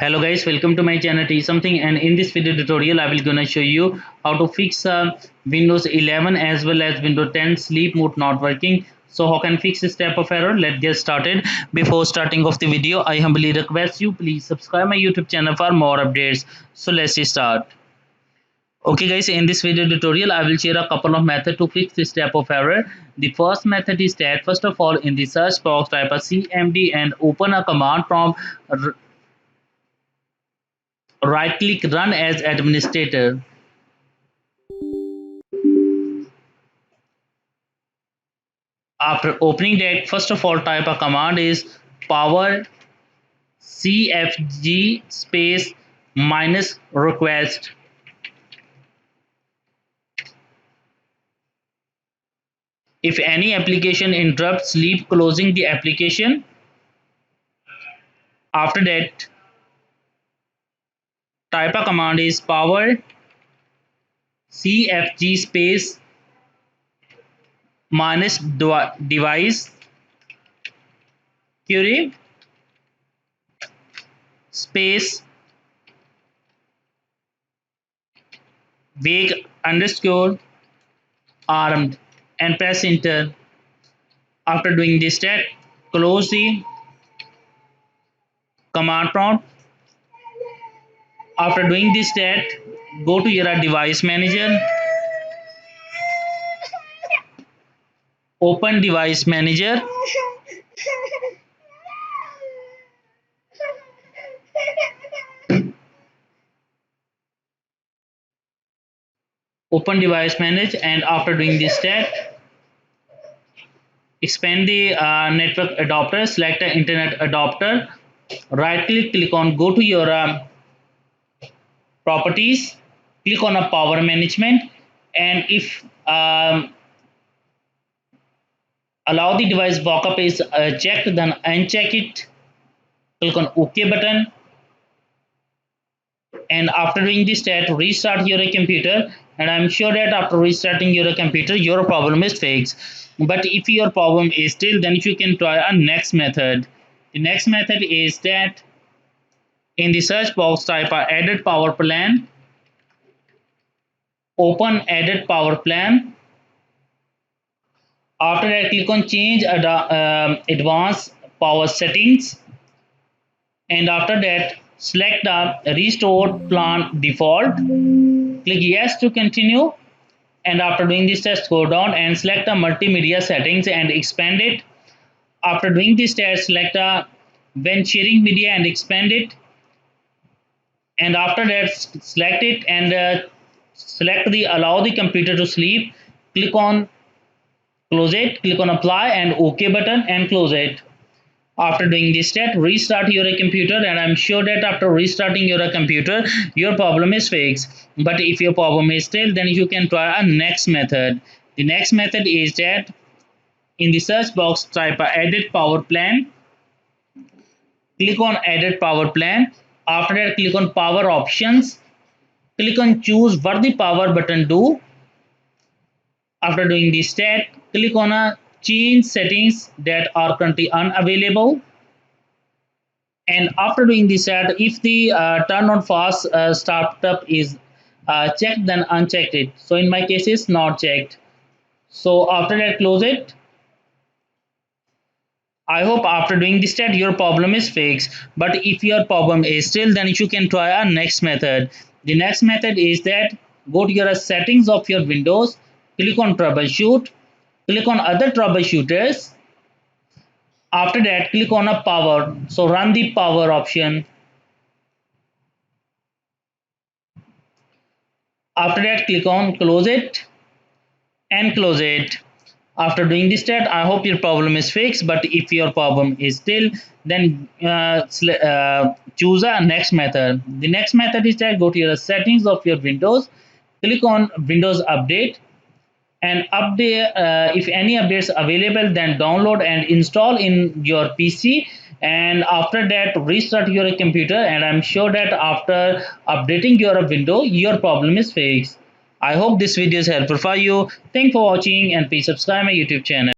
Hello guys, welcome to my channel T something, and in this video tutorial I will gonna show you how to fix Windows 11 as well as Windows 10 sleep mode not working. So how can fix this type of error? Let's get started. Before starting off the video, I humbly request you please subscribe my YouTube channel for more updates. So let's start. Okay guys, in this video tutorial I will share a couple of methods to fix this type of error. The first method is that first of all in the search box type a cmd and open a command prompt. Right click run as administrator. After opening that, first of all type a command is power cfg space minus request. If any application interrupts, leave closing the application. After that, type a command is power cfg space minus device query space wake underscore armed and press enter. After doing this step, close the command prompt. After doing this step, go to your device manager, open device manager, and after doing this step, expand the network adapter, select the internet adapter, right click on go to your properties, click on a power management, and if allow the device backup is checked, then uncheck it, click on OK button, and after doing this step, restart your computer, and I'm sure that after restarting your computer your problem is fixed. But if your problem is still, then you can try a next method. The next method is that in the search box type a added power plan, open added power plan. After that, click on change advanced power settings, and after that select the restore plan default, click yes to continue, and after doing this test go down and select the multimedia settings and expand it. After doing this test, select when sharing media and expand it, and after that select it and select the allow the computer to sleep, click on close it, click on apply and OK button and close it. After doing this step, restart your computer, and I'm sure that after restarting your computer your problem is fixed. But if your problem is still, then you can try a next method. The next method is that in the search box type edit power plan, click on edit power plan. After that, click on power options, click on choose what the power button do. After doing this step, click on a change settings that are currently unavailable. And after doing this step, if the turn on fast startup is checked, then uncheck it. So in my case it's not checked. So after that close it. I hope after doing this step your problem is fixed. But if your problem is still, then you can try a next method. The next method is that go to your settings of your Windows, click on troubleshoot, click on other troubleshooters. After that, click on a power. So run the power option. After that, click on close it and close it. After doing this step, I hope your problem is fixed. But if your problem is still, then choose a next method. The next method is that go to your settings of your Windows, click on Windows Update, and update if any updates available, then download and install in your PC. And after that, restart your computer, and I'm sure that after updating your window your problem is fixed. I hope this video is helpful for you. Thanks for watching, and please subscribe my YouTube channel.